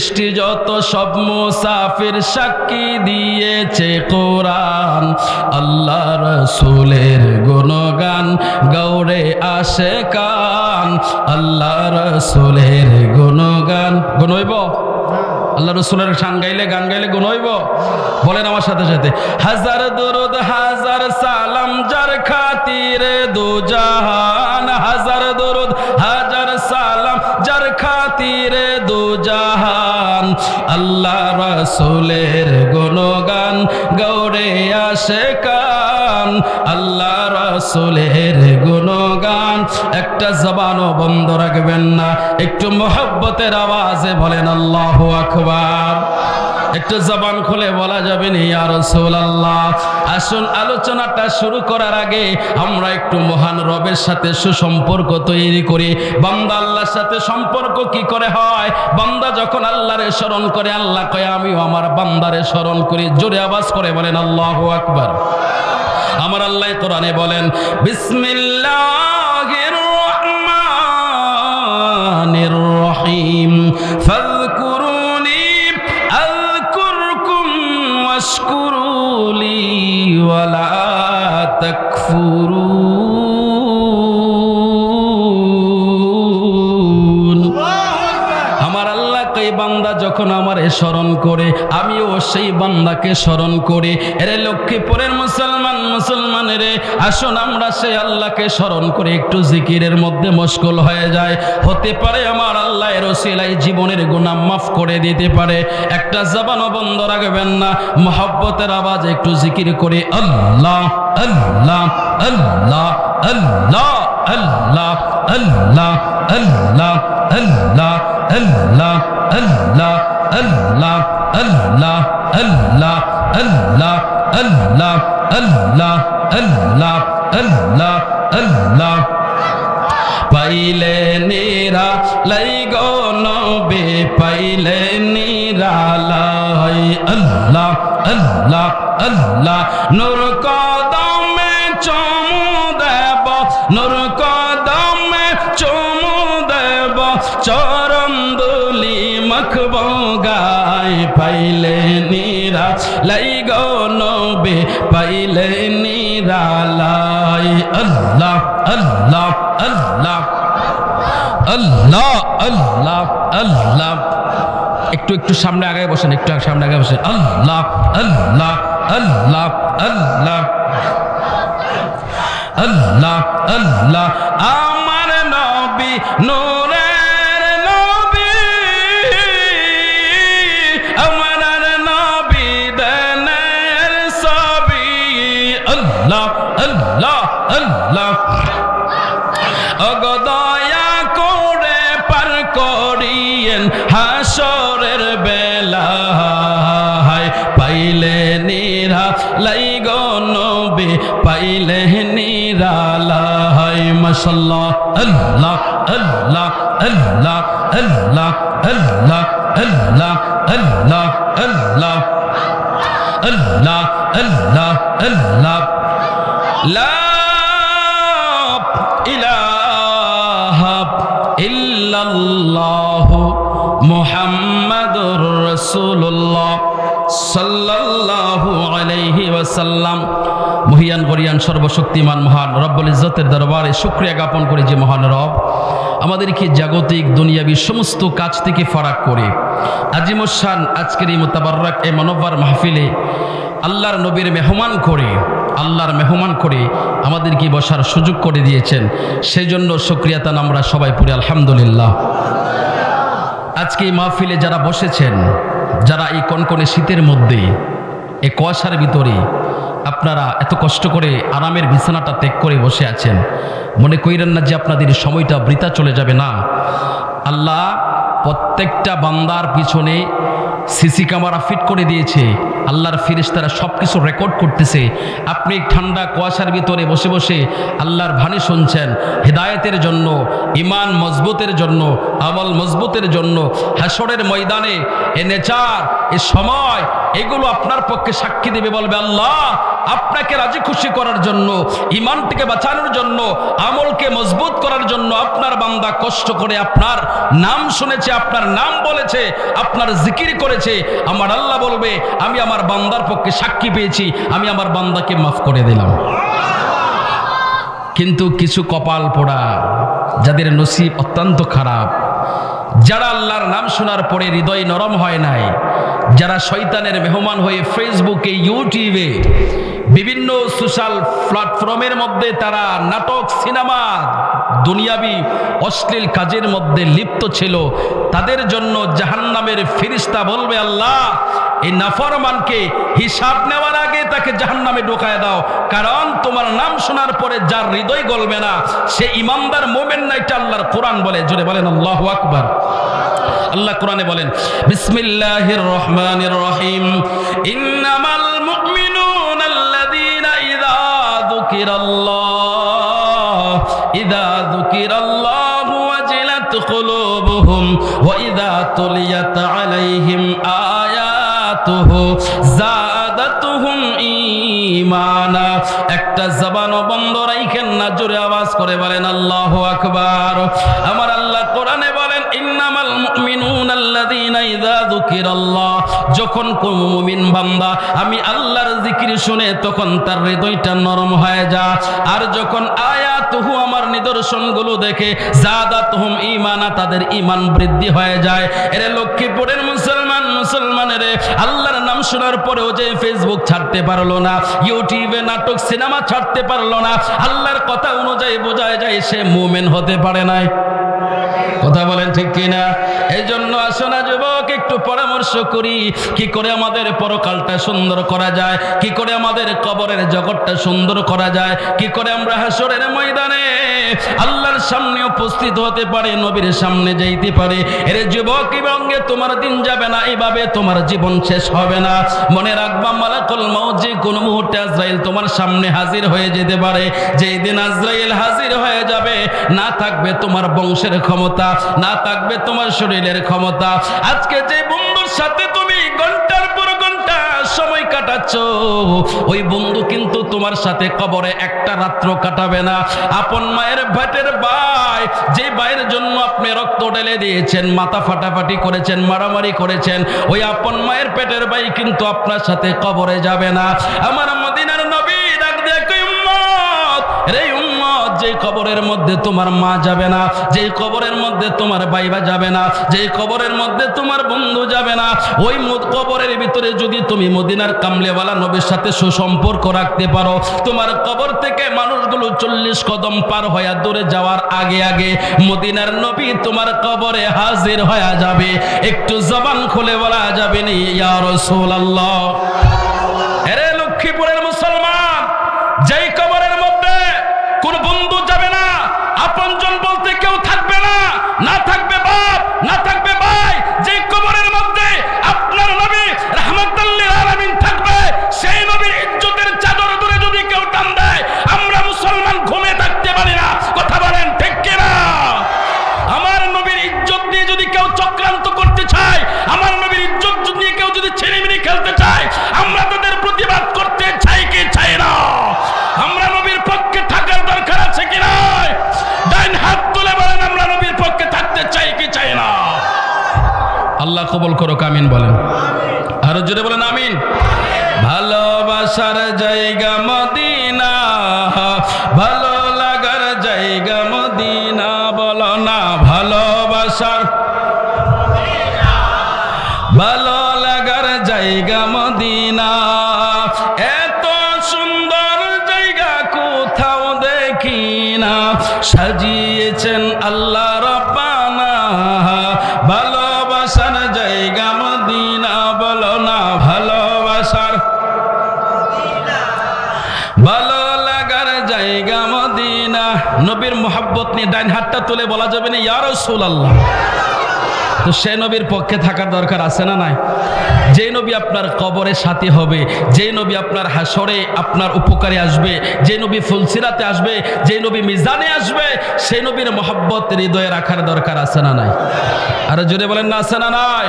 সৃষ্টি যত সব মুসাফির সাক্ষী দিয়েছে কোরআন, আল্লাহ রসুলের গুণগান গৌরে আসে কান, আল্লাহ রসুলের গুণগান। গুণ হইব? আল্লাহ রসুলের গান গাইলে গুণ হইব? বলেন আমার সাথে সাথে, হাজার দরুদ হাজার সালাম যার খাতিরে দু জাহান, হাজার দরুদ হাজার সালাম যার খাতিরে দু জাহান, আল্লাহ রসুলের গুণগান গৌরে আসে কান, আল্লাহ রসুলের গুণগান। একটা জবানও বন্ধ রাখবেন না, একটু মোহব্বতের আওয়াজে বলেন আল্লাহু আকবার। একটু জবান খুলে বলা যাবে না ইয়া রাসূলুল্লাহ। আসুন আলোচনাটা শুরু করার আগে আমরা একটু মহান রবের সাথে সুসম্পর্ক তৈরি করি। বান্দা আল্লাহর সাথে সম্পর্ক কি করে হয়? বান্দা যখন আল্লাহরে স্মরণ করে, আল্লাহ কয় আমিও আমার বান্দারে স্মরণ করি। জোরে আওয়াজ করে বলেন আল্লাহু আকবার। আমার আল্লাহ কোরআনে বলেন, বিসমিল্লাহির রহমানির রহিম, ফাযকুরুনি আযকুরকুম ওয়াশকুরুলি ওয়ালা তাকফুরুন। আমার আল্লাহ কই বান্দা যখন আমারে স্মরণ করে, আমিও সেই বান্দাকে স্মরণ করি। এরে লক্ষ্মীপুরের মুসলমানের আসুন আমরা সেই আল্লাহকে স্মরণ করে একটু জিকিরের মধ্যে মশগুল হয়ে যায়। হতে পারে আমার আল্লাহ এর ওসিলায় জীবনের গুনাহ মাফ করে দিতে পারে। একটা জবানও বন্ধ রাখবেন না, মহব্বতের আওয়াজে একটু জিকির করে আল্লাহ আল্লাহ আল্লাহ আল্লাহ আল্লাহ আল্লাহ আল্লাহ আল্লাহ আল্লাহ আল্লাহ আল্লাহ আল্লাহ আল্লাহ আল্লাহ আল্লাহ আল্লাহ আল্লাহ আল্লাহ আল্লাহ। পাইলে নিরা লাই গো নবী, পাইলে নিরা লাই আল্লাহ আল্লাহ আল্লাহ। নূর কদমে চুমু দেব, নূর কদমে চুমু দেব, চরণ দুলি মাখব গায়। পাইলে নিরা লাই গো নবী, পাইলে নিরা লাই আল্লাহ আল্লাহ আল্লাহ আল্লাহ আল্লাহ আল্লাহ। একটু একটু সামনে আগে বসেন, একটু সামনে আগে বসেন। আল্লাহ আল্লাহ আল্লাহ আল্লাহ আল্লাহ আল্লাহ। আমার নবী নূরের নবী, আমার নবী দেনের ছবি। আল্লাহ আল্লাহ আল্লাহ। অগদয়া করে পার করিয়েন হাসরের বেলা, পাইলে নিরা লাই গো নবী, পাইলে নিরালাই। মাশাআল্লাহ আল্লাহ আল্লাহ আল্লাহ আল্লাহ আল্লাহ আল্লাহ আল্লাহ আল্লাহ আল্লাহ আল্লাহ আল্লাহ। লা ইলাহা ইল্লাল্লাহু মুহাম্মাদুর রাসূলুল্লাহ সাল্লাল্লাহু আলাইহি ওয়াসাল্লাম। মহিয়ান গরিয়ান সর্বশক্তিমান মহান রব্বুল ইজ্জতের দরবারে শুকরিয়া জ্ঞাপন করি যে মহান রব আমাদেরকে জাগতিক দুনিয়াবী সমস্ত কাজ থেকে ফারাক করে আজিমুশান আজকের এই মুতাবাররাক এই মনোবার মাহফিলে আল্লাহর নবীর মেহমান করে আমাদেরকে বসার সুযোগ করে দিয়েছেন। সেই জন্য শুকরিয়াতান আমরা সবাই পড়ি আলহামদুলিল্লাহ। আজকে এই মাহফিলে যারা বসেছেন, যারা এই কনকনে শীতের মধ্যে এই কুয়াশার ভিতরে আপনারা এত কষ্ট করে আরামের বিছানাটা ত্যাগ করে বসে আছেন, মনে কইরেন না যে আপনাদের সময়টা বৃথা চলে যাবে। না, আল্লাহ প্রত্যেকটা বান্দার পিছনে সিসি ক্যামেরা ফিট করে দিয়েছে। আল্লাহর ফেরেশতারা সব কিছু রেকর্ড করতেছে। আপনি ঠান্ডা কুয়াশার ভিতরে বসে বসে আল্লাহর বাণী শুনছেন, হেদায়েতের জন্য, ইমান মজবুতের জন্য, আমল মজবুতের জন্য। হাসরের ময়দানে এ নেচার, এ সময়, এগুলো আপনার পক্ষে সাক্ষী দেবে, বলবে আল্লাহ আপনাকে রাজি খুশি করার জন্য, ইমানটিকে বাঁচানোর জন্য, আমলকে মজবুত করার জন্য আপনার বান্দা কষ্ট করে আপনার নাম শুনেছে, আপনার নাম বলেছে, আপনার জিকির করেছে। আমার আল্লাহ বলবে আমি আমার বান্দার পক্ষে সাক্ষী পেয়েছি, আমি আমার বান্দাকে মাফ করে দিলাম। কিন্তু কিছু কপাল পোড়া, যাদের নসিব অত্যন্ত খারাপ, যারা আল্লাহর নাম শোনার পরে হৃদয় নরম হয় নাই, যারা শয়তানের মেহমান হয়ে ফেসবুকে, ইউটিউবে, বিভিন্ন সোশ্যাল প্ল্যাটফর্মের মধ্যে তারা নাটক, সিনেমা, দুনিয়াবি অশ্লীল কাজের মধ্যে লিপ্ত ছিল, তাদের জন্য জাহান্নামের ফেরেশতা বলবে আল্লাহ এই নাফরমানকে হিসাব নেওয়ার আগে তাকে জাহান্নামে ঢোকায় দাও, কারণ তোমার নাম শোনার পরে যার হৃদয় গলবে না সে ইমানদার মুমিন না। এটা আল্লাহর কোরআন বলে। জোরে বলেন আল্লাহু আকবার। আল্লাহ কোরআনে বলেন বিসমিল্লাহির রহমানির রহিম, ইন্নামাল মুমিনুনা আল্লাযীনা ইযা যুকিরাল্লাহু ওয়াজিলাত কুলুবুহুম ওয়া ইযা তুলিয়াত আলাইহিম আয়াতুহু যাদাতুহুম ঈমানা। একটা জবানও বন্ধ রাখেন না, জোরে আওয়াজ করে বলেন আল্লাহু আকবার। আমার আল্লাহ কোরআনে বলেন ইন্নামাল মুমিনুনা আল্লাযীনা ইযা যুকিরাল্লাহ, যখন কোন মুমিন বান্দা আমি আল্লাহর জিকির শুনে তখন তার হৃদয়টা নরম হয়ে যায়, আর যখন আয়াতুহু আমার নিদর্শনগুলো দেখে যাদাতুহুম ঈমানা তাদের ঈমান বৃদ্ধি হয়ে যায়। এরে লক্ষ্মীপুরের মুসলমানের আল্লাহর নাম শোনার পরেও যে ফেসবুক ছাড়তে পারলো না, ইউটিউবে নাটক সিনেমা ছাড়তে পারলো না, আল্লাহর কথা অনুযায়ী বোঝা যায় সে মুমিন হতে পারে নাই। কথা বলেন ঠিক কিনা? এই জন্য আসো না যুবক, একটু পরামর্শ করি কি করে আমাদের পরকালটা সুন্দর করা যায়, কি করে আমাদের কবরের জগৎটা সুন্দর করা যায়, কি করে আমরা হাসরের ময়দানে আল্লাহর সামনে উপস্থিত হতে পারে, নবীর সামনে যাইতে পারে। এর যুবক ইবঙ্গে তোমার দিন যাবে না, এইভাবে তোমার জীবন শেষ হবে না। মনে রাখবা মালাকুল মউত যে কোন মুহূর্তে আজরাইল তোমার সামনে হাজির হয়ে যেতে পারে। যেই দিন আজরাইল হাজির হয়ে যাবে, না থাকবে তোমার বংশের ক্ষমতা, না থাকবে তোমার শরীরের ক্ষমতা। আজকে যে বন্ধুর সাথে তুমি ঘন্টার পর ঘন্টা সময় কাটাচ্ছ, ওই বন্ধু কিন্তু তোমার সাথে কবরে একটা রাত্র কাটাবে না। আপন মায়ের ভাতের ভাই, যে ভাইয়ের জন্য আপনি রক্ত ঢেলে দিয়েছেন, মাথা ফাটাফাটি করেছেন, মারামারি করেছেন, ওই আপন মায়ের পেটের ভাই কিন্তু আপনার সাথে কবরে যাবে না। আমার মদিনার নবী ডাক দিয়ে কই উম্মত, রে উম্মত, যে কবরের মধ্যে তোমার মা যাবে না, যে কবরের মধ্যে তোমার ভাইবা যাবে না, যে কবরের মধ্যে তোমার বন্ধু যাবে না, ওই কবরের ভিতরে যদি তুমি মদিনার কামলেওয়ালা নবীর সাথে সুসম্পর্ক রাখতে পারো, তোমার কবর থেকে মানুষগুলো 40 কদম পার হয়ে দূরে যাওয়ার আগে আগে মদিনার নবী তোমার কবরে হাজির হয়ে যাবে। একটু জবান খুলে বলা যাবে না ইয়া রাসূলুল্লাহ। আরে লক্ষ্মীপুরের মুসলমান, যেই কবরের মধ্যে কোন বন্ধু যাবে না, আপনজন বলতে কেউ থাকবে না, না থাকবে বাপ, না থাকবে ভাই, যে কবরের মধ্যে আপনার নবী রাহমাতুল লিল আলামিন থাকবে, সেই নবীর ইজ্জতের চাদর ধরে যদি কেউ টান দেয়, আমরা মুসলমান ঘুমে থাকতে পারি না। কথা বলেন ঠিক কিনা? আমার নবীর ইজ্জত নিয়ে যদি কেউ চক্রান্ত করতে চায়, আমার নবীর ইজ্জত নিয়ে কেউ যদি ছিনিমিনি খেলতে চায়, আমরা তাদের প্রতিবাদ করতে চাই কি চাই না? আমরা নবীর পক্ষে থাকার দরকার আছে কি নাই? ডাইন হাত তুলে বলেন আমরা নবীর পক্ষে থাকতে চাই কি চাই না? আল্লাহ কবুল করুক, আমিন বলেন। আর জোরে বলেন আমিন। ভালোবাসার জায়গা মদিনা, ভালো লাগার জায়গা মদিনা, বলো না ভালোবাসার, ভালো লাগার জায়গা মদিনা। এত সুন্দর জায়গা কোথাও দেখি না, সাজিয়েছেন আল্লাহ রব্বানা, ভালোবাসার জায়গা মদিনা, বলো না ভালোবাসার, ভালো লাগার জায়গা মদিনা। নবীর মোহাব্বত নিয়ে ডাইন হাতটা তুলে বলা যাবে না ইয়া রাসূলুল্লাহ। তো সেই নবীর পক্ষে থাকার দরকার আছে না নাই? যেই নবী আপনার কবরে সাথী হবে, যেই নবী আপনার হাসরে আপনার উপকারে আসবে, যে নবী ফুলসিরাতে আসবে, যে নবী মিজানে আসবে, সেই নবীর মহব্বত হৃদয়ে রাখার দরকার আছে না নাই? আরো জোরে বলেন না, আছে না নাই?